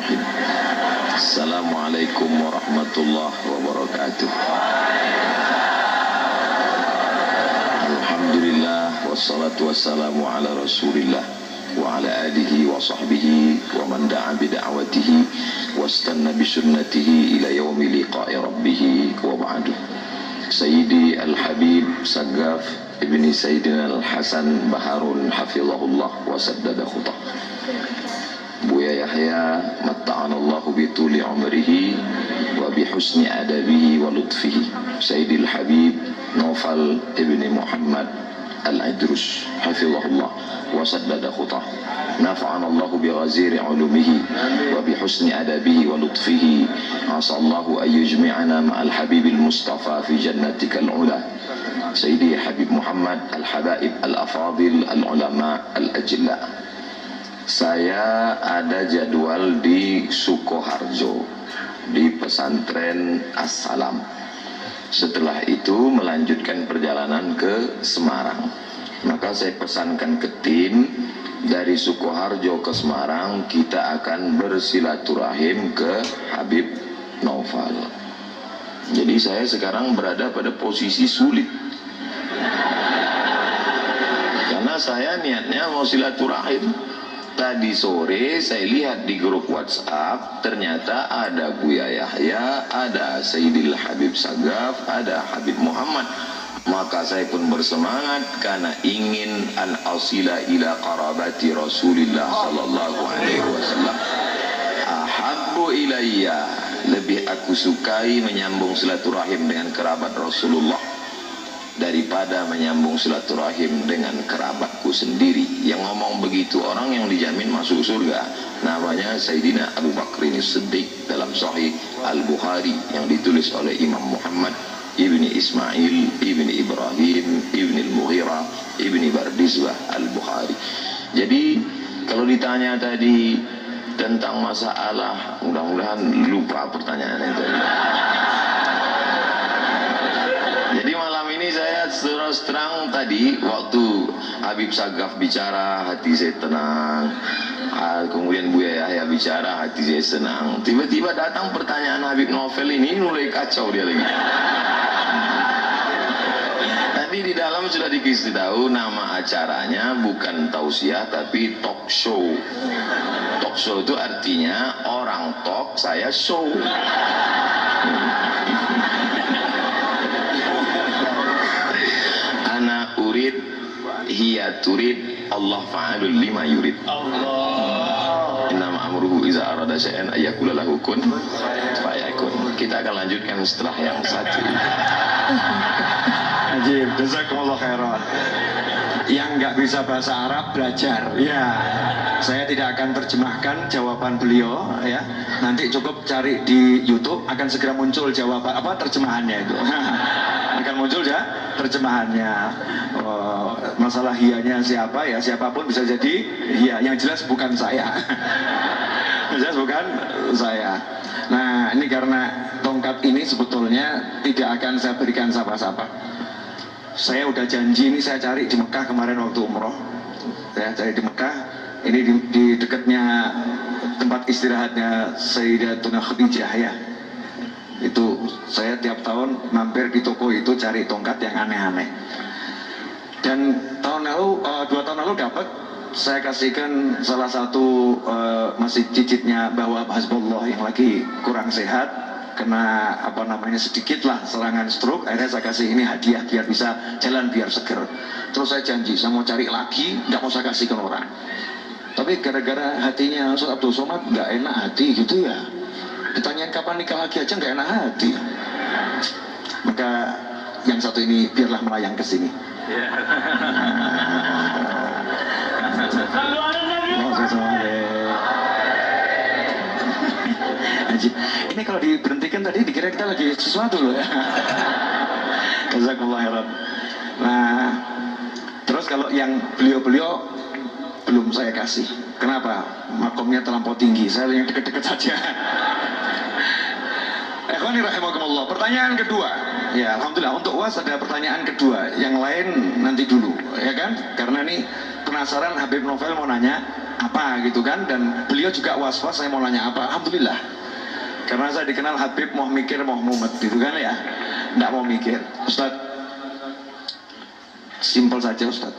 Bismillahirrahmanirrahim. Assalamualaikum warahmatullahi wabarakatuh. Alhamdulillah wassalatu wassalamu ala Rasulillah wa ala alihi wa sahbihi wa man da'a bi da'watihi wastanna bi sunnatihi ila yaumi liqa'i rabbih wa ba'du. Sayyidi Al-Habib Saggaf ibni Sayyidina Al-Hasan Baharun hafizahullah wa saddada khutah. Buya Yahya matta'anallahu bituli umrihi wa bihusni adabihi wa lutfihi. Sayyidil Habib Naufal ibni Muhammad Al-Idrus hafizahullah wa saddada khutah. Nafa'anallahu bighaziri ulumihi wa bihusni adabihi wa lutfihi. Asallahu an yujmi'ana ma'al habibil mustafa fi jannatikal ula. Sayyidi Habib Muhammad Al-Habaib Al-Afadil Al-Ulama Al-Ajilla. Saya ada jadwal di Sukoharjo di pesantren As-Salam. Setelah itu melanjutkan perjalanan ke Semarang. Maka saya pesankan ke tim dari Sukoharjo ke Semarang, kita akan bersilaturahim ke Habib Naufal. Jadi saya sekarang berada pada posisi sulit, karena saya niatnya mau silaturahim. Tadi sore saya lihat di grup WhatsApp, ternyata ada Buya Yahya, ada Sayyidil Habib Saggaf, ada Habib Muhammad. Maka saya pun bersemangat karena ingin an asila ila qarabati Rasulillah sallallahu alaihi wasallam. Ahabbu ilayya, lebih aku sukai menyambung silaturahim dengan kerabat Rasulullah daripada menyambung silaturahim dengan kerabatku sendiri. Yang ngomong begitu orang yang dijamin masuk surga, namanya Sayyidina Abu Bakrin Siddiq dalam Sahih Al-Bukhari yang ditulis oleh Imam Muhammad ibni Ismail ibni Ibrahim ibni Al-Mughirah ibni Bardizbah Al-Bukhari. Jadi kalau ditanya tadi tentang masalah, mudah-mudahan lupa pertanyaan itu. Jadi malam ini saya terus terang, tadi waktu Habib Saggaf bicara hati saya tenang, kemudian Buya Yahya bicara hati saya senang. Tiba-tiba datang pertanyaan Habib Naufal ini, mulai kacau dia lagi. Tadi di dalam sudah dikasih tahu nama acaranya bukan tausiah tapi talk show. Talk show itu artinya orang talk, saya show. Ana urid hiya turid, Allah fa'alul lima yurid. Innama amruhu iza arada syai'an ayyakula lahu kun fayakun. Kita akan lanjutkan setelah yang satu. Ajib, jazakumullah khairan. Yang nggak bisa bahasa Arab belajar. Ya, saya tidak akan terjemahkan jawaban beliau. Ya, nanti cukup cari di YouTube, akan segera muncul jawaban terjemahannya itu. Akan muncul ya terjemahannya. Masalah hianya siapa ya, siapapun bisa jadi hia. Yang jelas bukan saya. Yang jelas bukan saya. Nah, ini karena tongkat ini sebetulnya tidak akan saya berikan siapa-siapa. Saya udah janji, ini saya cari di Mekah kemarin waktu umroh. Saya cari di Mekah, ini di dekatnya tempat istirahatnya Sayyidatuna Khadijah ya. Itu saya tiap tahun mampir di toko itu cari tongkat yang aneh-aneh. Dan tahun lalu, 2 tahun lalu dapat, saya kasihkan salah satu masih cicitnya bahwa Hasbullah yang lagi kurang sehat, kena sedikit lah serangan stroke. Akhirnya saya kasih ini hadiah biar bisa jalan, biar seger. Terus saya janji saya mau cari lagi, nggak mau saya kasihkan orang. Tapi gara-gara hatinya Ustaz Abdul Somad nggak enak hati gitu ya, ditanyain kapan nikah lagi aja nggak enak hati. Maka yang satu ini biarlah melayang ke sini. Ini kalau diberhentikan tadi dikira kita lagi sesuatu loh ya. Jazakumullah khairan. Nah, terus kalau yang beliau-beliau belum saya kasih. Kenapa? Makomnya terlampau tinggi. Saya yang dekat-dekat saja. Ikhwani rahimakumullah. Pertanyaan kedua. Ya, alhamdulillah untuk UAS ada pertanyaan kedua. Yang lain nanti dulu, ya kan? Karena ini penasaran Habib Naufal mau nanya, apa gitu kan, dan beliau juga was-was saya mau nanya apa. Alhamdulillah, karena saya dikenal Habib mau mikir mau mumet gitu kan ya, nggak mau mikir. Ustaz, simpel saja Ustaz,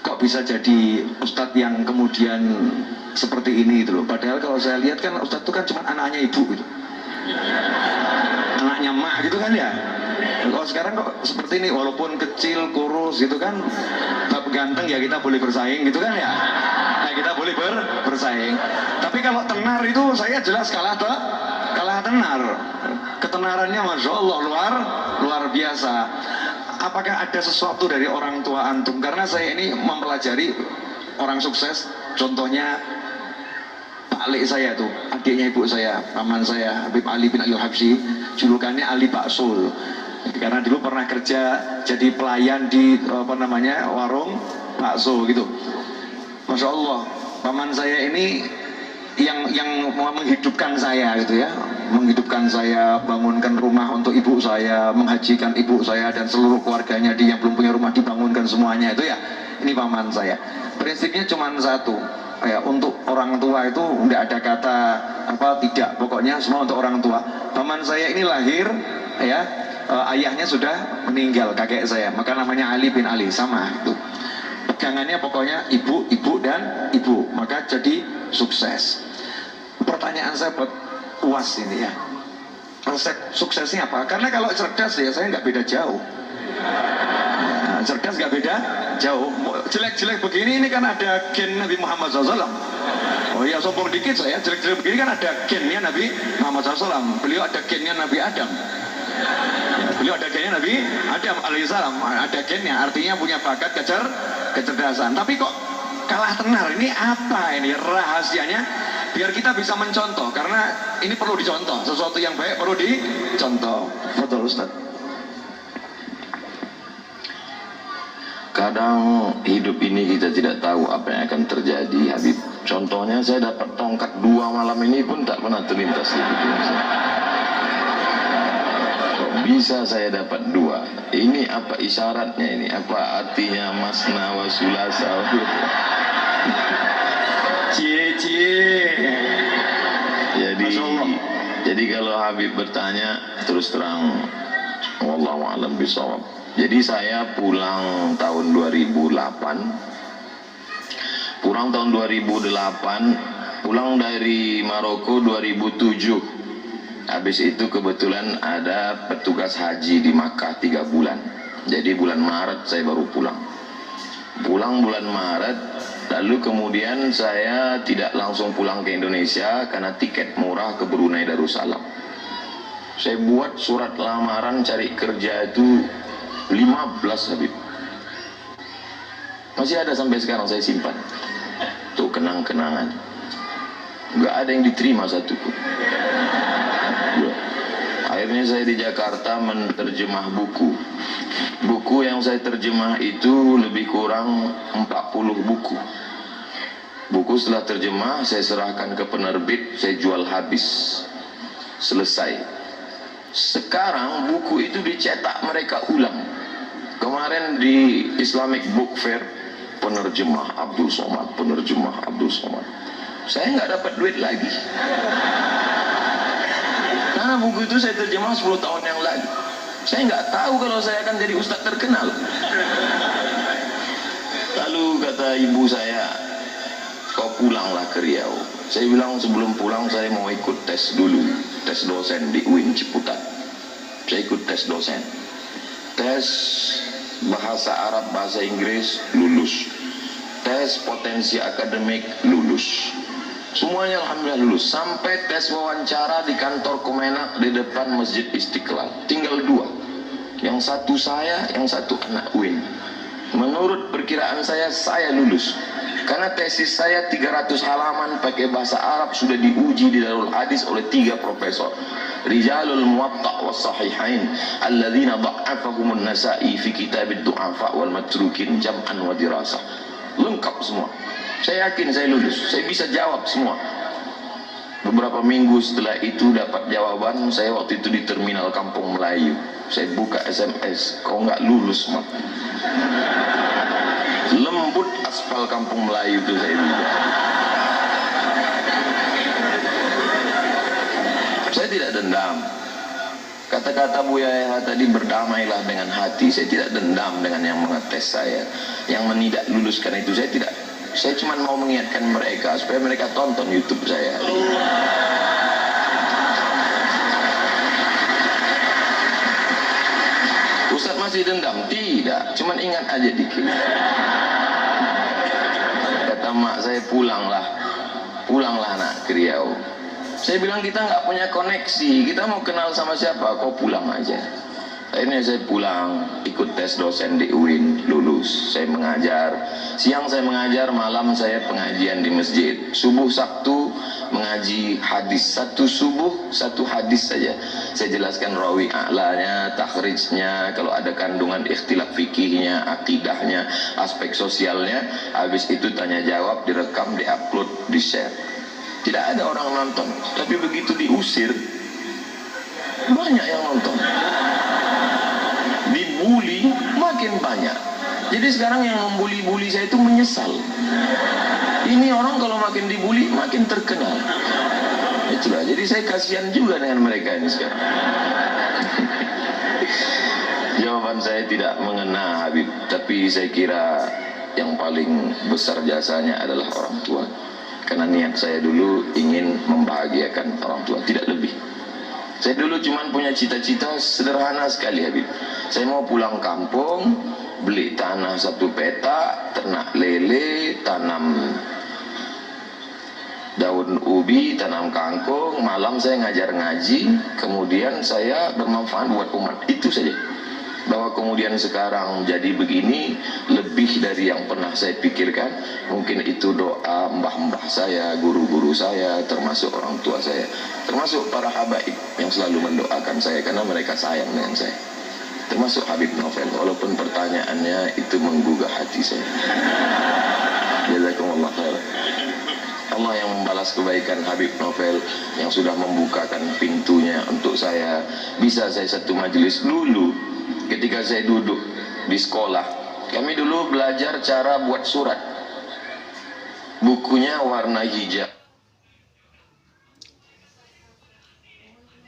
kok bisa jadi Ustadz yang kemudian seperti ini gitu loh. Padahal kalau saya lihat kan Ustadz itu kan cuma anaknya ibu gitu, anaknya mak gitu kan ya. Kalau sekarang kok seperti ini, walaupun kecil, kurus gitu kan, tapi ganteng ya kita boleh bersaing gitu kan ya. Nah kita boleh bersaing. Tapi kalau tenar itu saya jelas kalah tenar. Ketenarannya Masya Allah luar biasa. Apakah ada sesuatu dari orang tua antum? Karena saya ini mempelajari orang sukses, contohnya Pak Ali saya tuh, adiknya ibu saya, paman saya, Habib Ali bin Ali Habsyi, julukannya Ali Baksul. Karena dulu pernah kerja jadi pelayan di warung bakso gitu. Masya Allah, paman saya ini yang menghidupkan saya gitu ya, menghidupkan saya, bangunkan rumah untuk ibu saya, menghajikan ibu saya dan seluruh keluarganya yang belum punya rumah dibangunkan semuanya itu ya. Ini paman saya. Prinsipnya cuma satu, ya, untuk orang tua itu nggak ada kata tidak, pokoknya semua untuk orang tua. Paman saya ini lahir ya, ayahnya sudah meninggal, kakek saya, maka namanya Ali bin Ali, sama itu. Pegangannya pokoknya ibu, dan ibu, maka jadi sukses. Pertanyaan saya buat UAS ini ya, resep suksesnya apa? Karena kalau cerdas ya saya nggak beda jauh. Ya, cerdas nggak beda jauh. Jelek-jelek begini ini kan ada gen Nabi Muhammad SAW. Oh ya, sombong dikit saya, jelek-jelek begini kan ada gennya Nabi Muhammad SAW. Beliau ada gennya Nabi Adam. Ya, beliau ada gennya Nabi Adam alaihissalam, ada gennya, artinya punya bakat kecerdasan. Tapi kok kalah tenar? Ini apa ini rahasianya? Biar kita bisa mencontoh, karena ini perlu dicontoh. Sesuatu yang baik perlu dicontoh. Betul Ustaz. Kadang hidup ini kita tidak tahu apa yang akan terjadi, Habib. Contohnya saya dapat tongkat 2 malam ini pun tak pernah terlintas di pikiran saya. Kok bisa saya dapat 2? Ini apa isyaratnya ini? Apa artinya masna wa sulasa? Jadi kalau Habib bertanya terus terang, wallahu a'lam bishawab. Jadi saya pulang tahun 2008, pulang dari Maroko 2007. Habis itu kebetulan ada petugas haji di Makkah 3 bulan. Jadi bulan Maret saya baru pulang bulan Maret. Lalu kemudian saya tidak langsung pulang ke Indonesia karena tiket murah ke Brunei Darussalam. Saya buat surat lamaran cari kerja itu 15, Habib. Masih ada sampai sekarang, saya simpan. Tuh kenang-kenangan. Nggak ada yang diterima satu pun. Akhirnya saya di Jakarta menerjemah buku. Buku yang saya terjemah itu lebih kurang 40 buku. Buku setelah terjemah saya serahkan ke penerbit, saya jual habis. Selesai. Sekarang buku itu dicetak mereka ulang. Kemarin di Islamic Book Fair, penerjemah Abdul Somad. Saya nggak dapat duit lagi. Karena buku itu saya terjemah 10 tahun yang lalu. Saya nggak tahu kalau saya akan jadi ustadz terkenal. Lalu kata ibu saya, kau pulanglah ke Riau. Saya bilang sebelum pulang saya mau ikut tes dulu, tes dosen di UIN Ciputat. Saya ikut tes dosen, tes bahasa Arab, bahasa Inggris, lulus. Tes potensi akademik, lulus. Semuanya alhamdulillah lulus. Sampai tes wawancara di kantor Kemenak di depan Masjid Istiqlal, tinggal 2. Yang satu saya, yang satu anak UIN. Menurut perkiraan saya lulus. Karena tesis saya 300 halaman pakai bahasa Arab, sudah diuji di Darul Hadis oleh 3 profesor. Rijalul Muwatta' was Sahihain alladzina dha'afahumun Nasa'i fi kitabid du'afa wal matrukin jam'an wa dirasah. Lengkap semua. Saya yakin saya lulus, saya bisa jawab semua. Beberapa minggu setelah itu dapat jawaban. Saya waktu itu di terminal Kampung Melayu. Saya buka SMS, kau nggak lulus, Mak. lembut aspal kampung Melayu itu saya bilang. Saya tidak dendam. Kata-kata Buya Yahya tadi, berdamailah dengan hati. Saya tidak dendam dengan yang mengetes saya, yang menidak luluskan itu. Saya tidak. Saya cuma mau mengingatkan mereka supaya mereka tonton YouTube saya. Ustaz masih dendam? Tidak. Cuma ingat aja dikit. Kata mak saya, pulanglah nak ke Riau. Saya bilang kita nggak punya koneksi, kita mau kenal sama siapa, kau pulang aja. Akhirnya saya pulang, ikut tes dosen di UIN, lulus. Saya mengajar, siang saya mengajar, malam saya pengajian di masjid. Subuh Sabtu mengaji hadis, satu subuh satu hadis saja. Saya jelaskan rawi a'lanya, takhrijnya, kalau ada kandungan ikhtilaf fikihnya, akidahnya, aspek sosialnya. Habis itu tanya jawab, direkam, diupload, di-share. Tidak ada orang nonton, tapi begitu diusir banyak yang nonton. Dibully makin banyak. Jadi sekarang yang membuli-buli saya itu menyesal. Ini orang kalau makin dibully makin terkenal. Itulah. Jadi saya kasihan juga dengan mereka ini sekarang. Jawaban saya tidak mengena Habib, tapi saya kira yang paling besar jasanya adalah orang tua. Karena niat saya dulu ingin membahagiakan orang tua, tidak lebih. Saya dulu cuma punya cita-cita sederhana sekali Habib. Saya mau pulang kampung, beli tanah 1 petak, ternak lele, tanam daun ubi, tanam kangkung, malam saya ngajar ngaji, kemudian saya bermanfaat buat umat. Itu saja. Bahwa kemudian sekarang jadi begini lebih dari yang pernah saya pikirkan. Mungkin itu doa mbah-mbah saya, guru-guru saya, termasuk orang tua saya, termasuk para habaib yang selalu mendoakan saya karena mereka sayang dengan saya, termasuk Habib Novel, walaupun pertanyaannya itu menggugah hati saya. Jazakumullah khair. Allah yang membalas kebaikan Habib Novel yang sudah membukakan pintunya untuk saya. Bisa saya satu majelis dulu. Ketika saya duduk di sekolah, kami dulu belajar cara buat surat. Bukunya warna hijau.